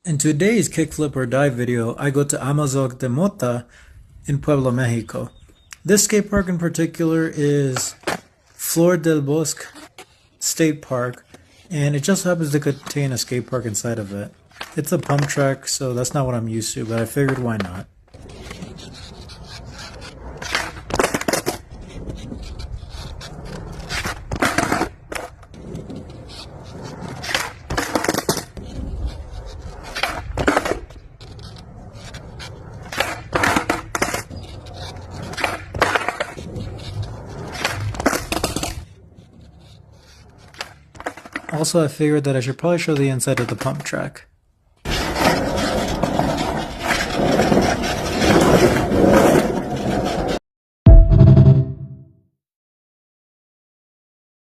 In today's kickflip or dive video, I go to Amazon de Mota in Puebla, Mexico. This skate park in particular is Flor del Bosque State Park, and it just happens to contain a skate park inside of it. It's a pump track, so that's not what I'm used to, but I figured why not. Also, I figured that I should probably show the inside of the pump track.